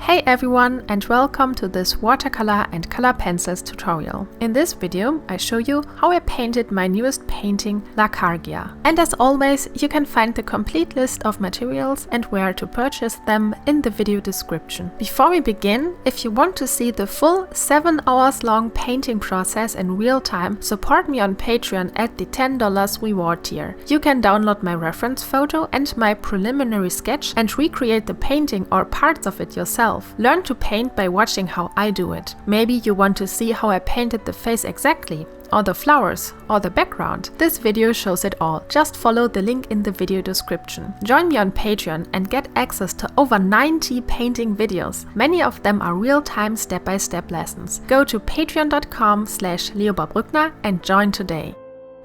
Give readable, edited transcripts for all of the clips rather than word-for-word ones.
Hey everyone, and welcome to this watercolor and color pencils tutorial. In this video I show you how I painted my newest painting, Lacargia. And as always, you can find the complete list of materials and where to purchase them in the video description. Before we begin, if you want to see the full 7 hours long painting process in real time, support me on Patreon at the $10 reward tier. You can download my reference photo and my preliminary sketch and recreate the painting or parts of it yourself. Learn to paint by watching how I do it. Maybe you want to see how I painted the face exactly, or the flowers, or the background. This video shows it all. Just follow the link in the video description. Join me on Patreon and get access to over 90 painting videos. Many of them are real-time step-by-step lessons. Go to patreon.com/leobarbruckner and join today.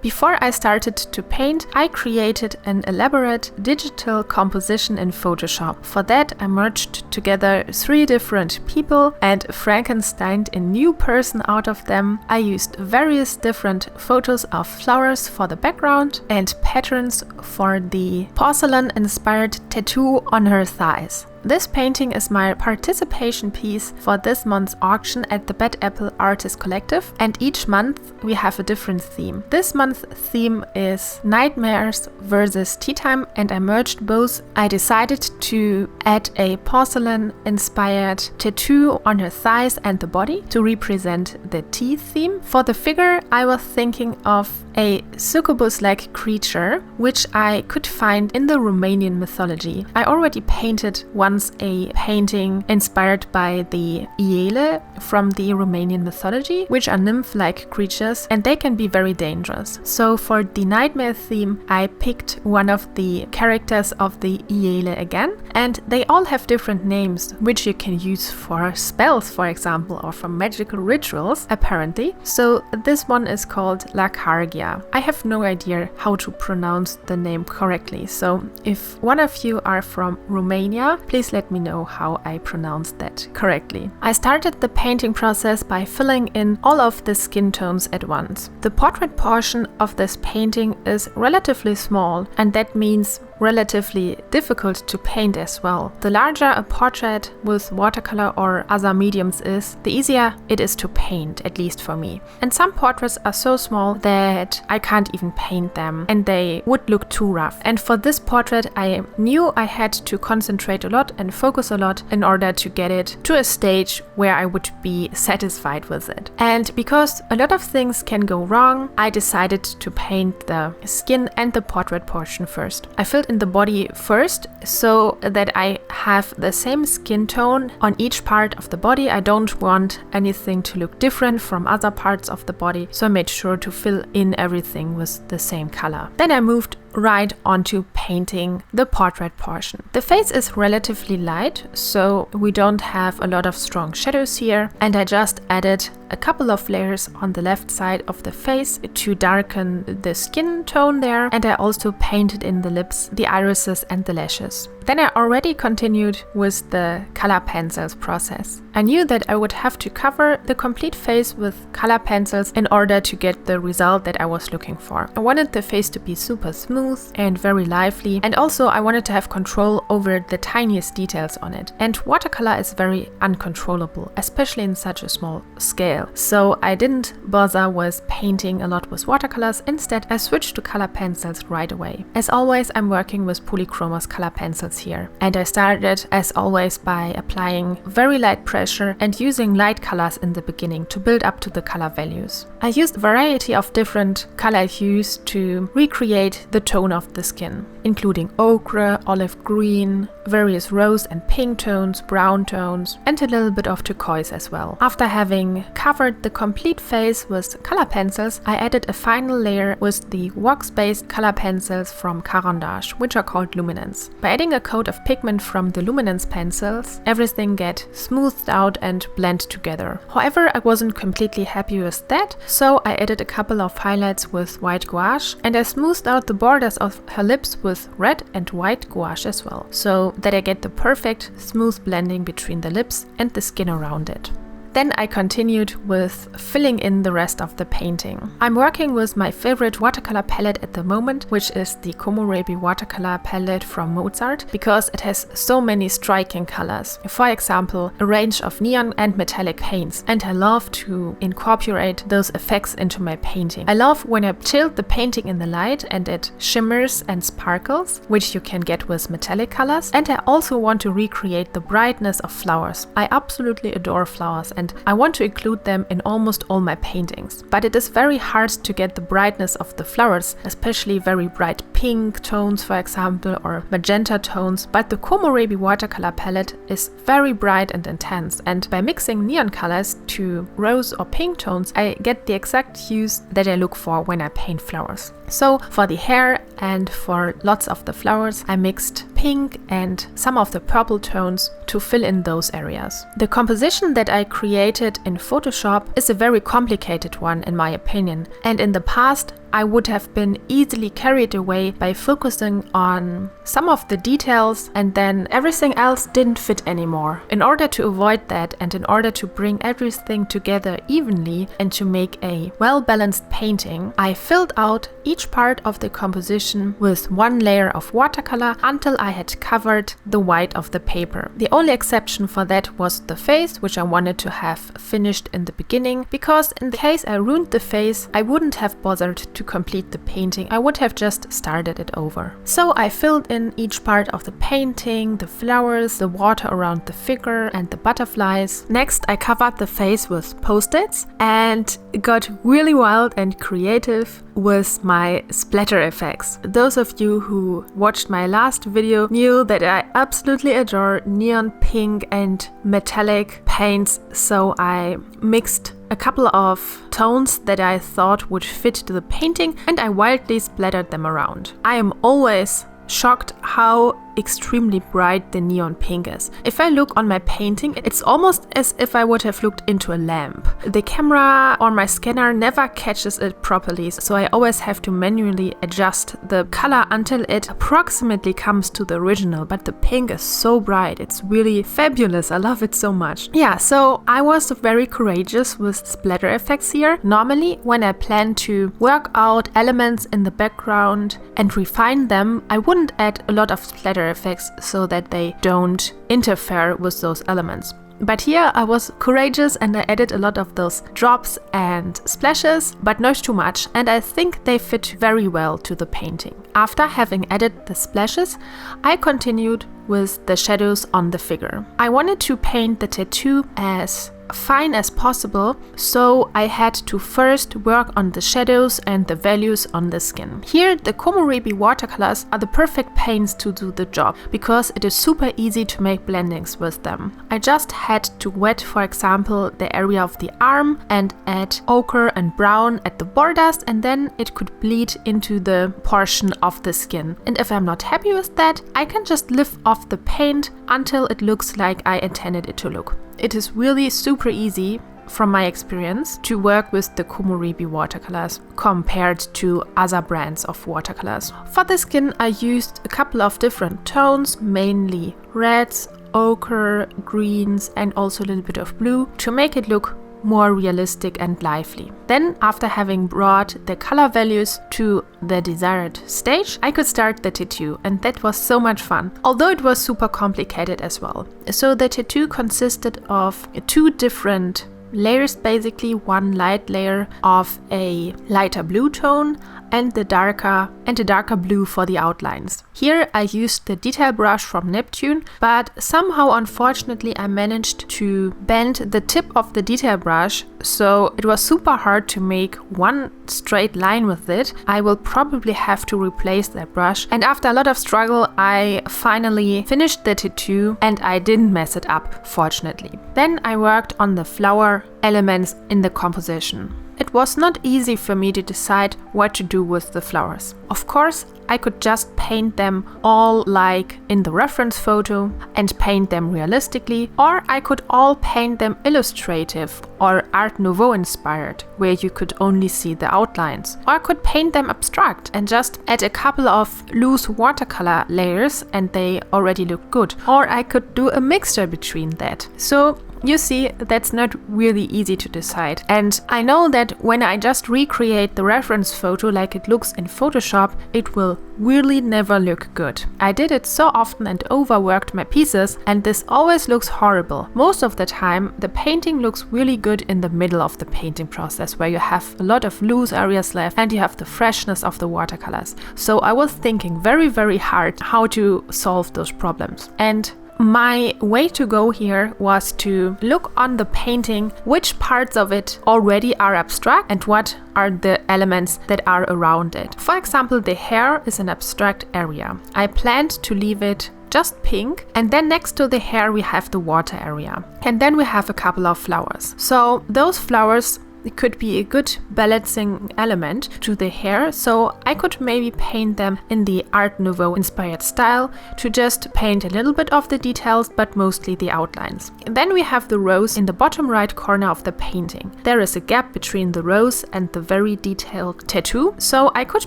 Before I started to paint, I created an elaborate digital composition in Photoshop. For that, I merged together 3 different people and Frankensteined a new person out of them. I used various different photos of flowers for the background and patterns for the porcelain-inspired tattoo on her thighs. This painting is my participation piece for this month's auction at the Bad Apple Artist Collective, and each month we have a different theme. This month's theme is Nightmares versus Tea Time, and I merged both. I decided to add a porcelain-inspired tattoo on her thighs and the body to represent the tea theme. For the figure, I was thinking of a succubus-like creature, which I could find in the Romanian mythology. I already painted once a painting inspired by the Iele from the Romanian mythology, which are nymph-like creatures, and they can be very dangerous. So for the nightmare theme, I picked one of the characters of the Iele again, and they all have different names, which you can use for spells, for example, or for magical rituals, apparently. So this one is called Lacargia. I have no idea how to pronounce the name correctly, so if one of you are from Romania, please let me know how I pronounced that correctly. I started the painting process by filling in all of the skin tones at once. The portrait portion of this painting is relatively small, and that means relatively difficult to paint as well. The larger a portrait with watercolor or other mediums is, the easier it is to paint, at least for me. And some portraits are so small that I can't even paint them and they would look too rough. And for this portrait, I knew I had to concentrate a lot and focus a lot in order to get it to a stage where I would be satisfied with it. And because a lot of things can go wrong, I decided to paint the skin and the portrait portion first. I filled in the body first so that I have the same skin tone on each part of the body. I don't want anything to look different from other parts of the body, so I made sure to fill in everything with the same color. Then I moved right onto painting the portrait portion. The face is relatively light, so we don't have a lot of strong shadows here, and I just added a couple of layers on the left side of the face to darken the skin tone there, and I also painted in the lips, the irises and the lashes. Then I already continued with the color pencils process. I knew that I would have to cover the complete face with color pencils in order to get the result that I was looking for. I wanted the face to be super smooth and very lively, and also I wanted to have control over the tiniest details on it. And watercolor is very uncontrollable, especially in such a small scale. So I didn't bother with painting a lot with watercolors. Instead, I switched to color pencils right away. As always, I'm working with Polychromos color pencils here. And I started, as always, by applying very light pressure and using light colors in the beginning to build up to the color values. I used a variety of different color hues to recreate the tone of the skin, including ochre, olive green, various rose and pink tones, brown tones, and a little bit of turquoise as well. After having covered the complete face with color pencils, I added a final layer with the wax-based color pencils from Caran-d'Ache, which are called Luminance. By adding a coat of pigment from the Luminance pencils, everything gets smoothed out and blend together. However, I wasn't completely happy with that, so I added a couple of highlights with white gouache, and I smoothed out the borders of her lips with red and white gouache as well, so that I get the perfect smooth blending between the lips and the skin around it. Then I continued with filling in the rest of the painting. I'm working with my favorite watercolor palette at the moment, which is the Komorebi watercolor palette from Mozart, because it has so many striking colors. For example, a range of neon and metallic paints, and I love to incorporate those effects into my painting. I love when I tilt the painting in the light and it shimmers and sparkles, which you can get with metallic colors, and I also want to recreate the brightness of flowers. I absolutely adore flowers and I want to include them in almost all my paintings. But it is very hard to get the brightness of the flowers, especially very bright pink tones, for example, or magenta tones. But the Komorebi watercolor palette is very bright and intense, and by mixing neon colors to rose or pink tones, I get the exact hues that I look for when I paint flowers. So for the hair and for lots of the flowers, I mixed pink and some of the purple tones to fill in those areas. The composition that I created in Photoshop is a very complicated one in my opinion, and in the past I would have been easily carried away by focusing on some of the details and then everything else didn't fit anymore. In order to avoid that and in order to bring everything together evenly and to make a well-balanced painting, I filled out each part of the composition with one layer of watercolor until I had covered the white of the paper. The only exception for that was the face, which I wanted to have finished in the beginning, because in the case I ruined the face, I wouldn't have bothered to complete the painting. I would have just started it over. So I filled in each part of the painting, the flowers, the water around the figure and the butterflies. Next, I covered the face with post-its and got really wild and creative with my splatter effects. Those of you who watched my last video knew that I absolutely adore neon pink and metallic paints, so I mixed a couple of tones that I thought would fit to the painting and I wildly splattered them around. I am always shocked how extremely bright the neon pink is. If I look on my painting, it's almost as if I would have looked into a lamp. The camera or my scanner never catches it properly, so I always have to manually adjust the color until it approximately comes to the original, but the pink is so bright. It's really fabulous. I love it so much. Yeah, so I was very courageous with splatter effects here. Normally, when I plan to work out elements in the background and refine them, I wouldn't add a lot of splatter effects so that they don't interfere with those elements. But here I was courageous and I added a lot of those drops and splashes, but not too much, and I think they fit very well to the painting. After having added the splashes, I continued with the shadows on the figure. I wanted to paint the tattoo as fine as possible, so I had to first work on the shadows and the values on the skin. Here the Komorebi watercolors are the perfect paints to do the job, because it is super easy to make blendings with them. I just had to wet, for example, the area of the arm and add ochre and brown at the borders, and then it could bleed into the portion of the skin. And if I'm not happy with that, I can just lift off the paint until it looks like I intended it to look. It is really super easy, from my experience, to work with the Komorebi watercolors compared to other brands of watercolors. For the skin, I used a couple of different tones, mainly reds, ochre, greens, and also a little bit of blue to make it look more realistic and lively. Then, after having brought the color values to the desired stage, I could start the tattoo, and that was so much fun, although it was super complicated as well. So the tattoo consisted of two different layers, basically one light layer of a lighter blue tone and a darker blue for the outlines. Here I used the detail brush from Neptune, but somehow unfortunately I managed to bend the tip of the detail brush, so it was super hard to make one straight line with it. I will probably have to replace that brush, and after a lot of struggle I finally finished the tattoo and I didn't mess it up, fortunately. Then I worked on the flower elements in the composition. It was not easy for me to decide what to do with the flowers. Of course, I could just paint them all like in the reference photo and paint them realistically, or I could all paint them illustrative or Art Nouveau inspired, where you could only see the outlines. Or I could paint them abstract and just add a couple of loose watercolor layers and they already look good. Or I could do a mixture between that. So you see, that's not really easy to decide. And I know that when I just recreate the reference photo like it looks in Photoshop, it will really never look good. I did it so often and overworked my pieces, and this always looks horrible. Most of the time, the painting looks really good in the middle of the painting process, where you have a lot of loose areas left and you have the freshness of the watercolors. So I was thinking very hard how to solve those problems. And my way to go here was to look on the painting which parts of it already are abstract and what are the elements that are around it. For example, the hair is an abstract area. I planned to leave it just pink, and then next to the hair we have the water area, and then we have a couple of flowers. So those flowers, it could be a good balancing element to the hair, so I could maybe paint them in the Art Nouveau inspired style to just paint a little bit of the details but mostly the outlines. And then we have the rose in the bottom right corner of the painting. There is a gap between the rose and the very detailed tattoo, so I could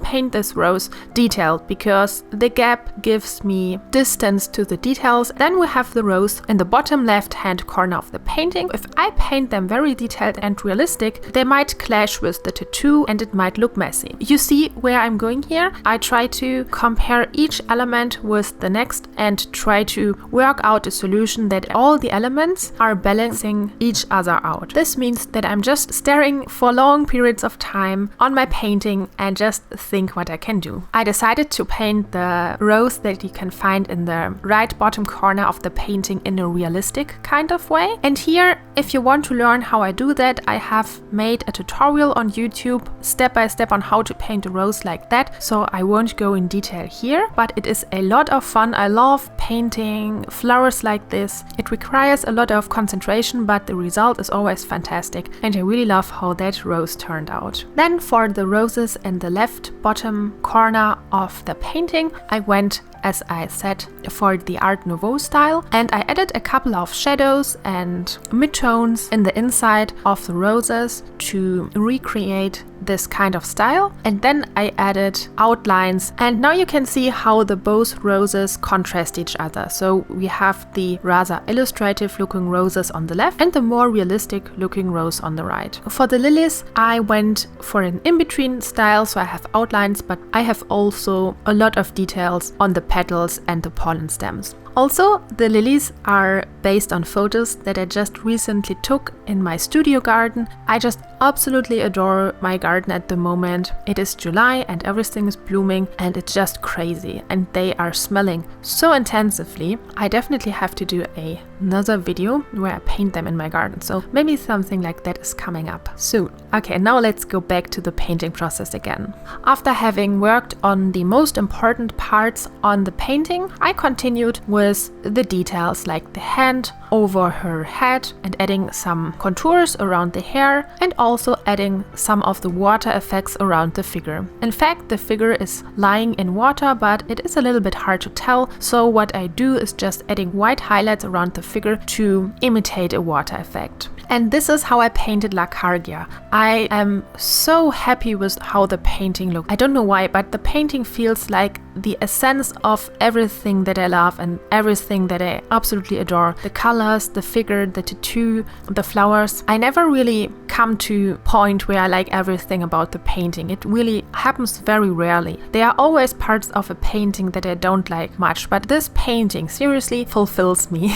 paint this rose detailed because the gap gives me distance to the details. Then we have the rose in the bottom left hand corner of the painting. If I paint them very detailed and realistic, they might clash with the tattoo and it might look messy. You see where I'm going here? I try to compare each element with the next and try to work out a solution that all the elements are balancing each other out. This means that I'm just staring for long periods of time on my painting and just think what I can do. I decided to paint the rose that you can find in the right bottom corner of the painting in a realistic kind of way. And here, if you want to learn how I do that, I have made a tutorial on YouTube step by step on how to paint a rose like that, so I won't go in detail here, but it is a lot of fun. I love painting flowers like this. It requires a lot of concentration, but the result is always fantastic, and I really love how that rose turned out. Then for the roses in the left bottom corner of the painting, I went, as I said, for the Art Nouveau style, and I added a couple of shadows and midtones in the inside of the roses to recreate this kind of style. And then I added outlines, and now you can see how the both roses contrast each other. So we have the rather illustrative looking roses on the left and the more realistic looking rose on the right. For the lilies, I went for an in-between style, so I have outlines, but I have also a lot of details on the petals and the pollen stems. Also, the lilies are based on photos that I just recently took in my studio garden. I just absolutely adore my garden at the moment. It is July and everything is blooming and it's just crazy, and they are smelling so intensively. I definitely have to do another video where I paint them in my garden, so maybe something like that is coming up soon. Okay, now let's go back to the painting process again. After having worked on the most important parts on the painting, I continued with the details like the hand over her head and adding some contours around the hair, and also adding some of the water effects around the figure. In fact, the figure is lying in water, but it is a little bit hard to tell, so what I do is just adding white highlights around the figure to imitate a water effect. And this is how I painted Lacargia. I am so happy with how the painting looks. I don't know why, but the painting feels like the essence of everything that I love and everything that I absolutely adore. The colors, the figure, the tattoo, the flowers. I never really come to a point where I like everything about the painting. It really happens very rarely. There are always parts of a painting that I don't like much, but this painting seriously fulfills me.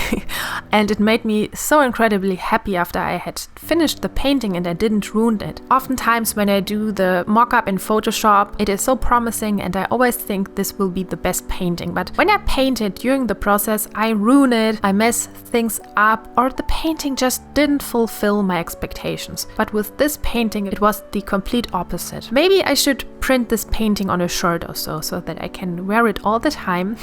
And it made me so incredibly happy after I had finished the painting and I didn't ruin it. Oftentimes when I do the mock-up in Photoshop, it is so promising and I always think this will be the best painting. But when I paint it during the process, I ruin it, I mess things up, or the painting just didn't fulfill my expectations. But with this painting, it was the complete opposite. Maybe I should print this painting on a shirt or so that I can wear it all the time.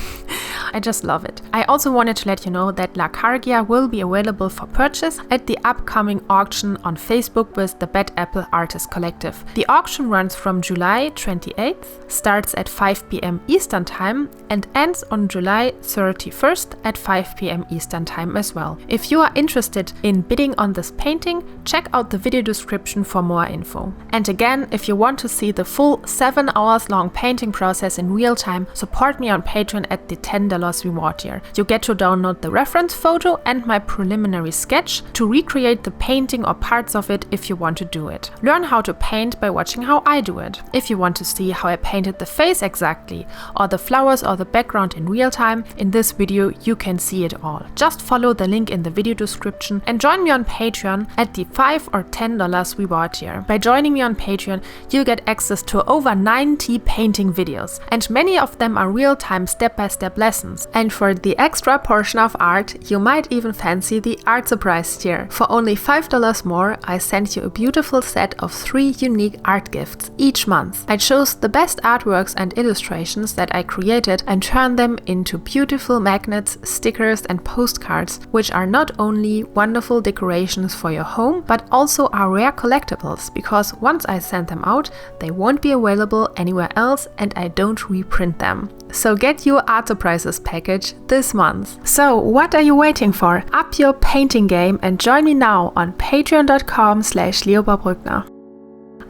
I just love it. I also wanted to let you know that Lacargia will be available for purchase at the upcoming auction on Facebook with the Bad Apple Artist Collective. The auction runs from July 28th, starts at 5 p.m. Eastern Time and ends on July 31st at 5 p.m. Eastern Time as well. If you are interested in bidding on this painting, check out the video description for more info. And again, if you want to see the full 7 hours long painting process in real time, support me on Patreon at the $10 reward tier. You get to download the reference photo and my preliminary sketch to recreate the painting or parts of it if you want to do it. Learn how to paint by watching how I do it. If you want to see how I painted the face exactly, or the flowers or the background in real time, in this video you can see it all. Just follow the link in the video description and join me on Patreon at the $5 or $10 reward tier. By joining me on Patreon, you get access to over 90 painting videos, and many of them are real-time step-by-step lessons. And for the extra portion of art, you might even fancy the art surprise tier. For only $5 more, I send you a beautiful set of 3 unique art gifts each month. I chose the best artworks and illustrations that I created and turned them into beautiful magnets, stickers and postcards, which are not only wonderful decorations for your home, but also are rare collectibles, because once I send them out, they won't be available anywhere else and I don't reprint them. So get your art surprises package this month. So what are you waiting for? Up your painting game and join me now on patreon.com/leobarbrückner.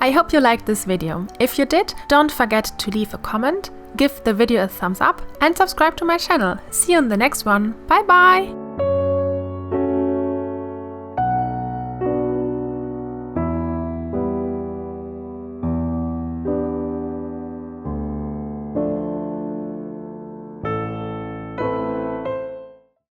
I hope you liked this video. If you did, don't forget to leave a comment, give the video a thumbs up and subscribe to my channel. See you in the next one. Bye bye!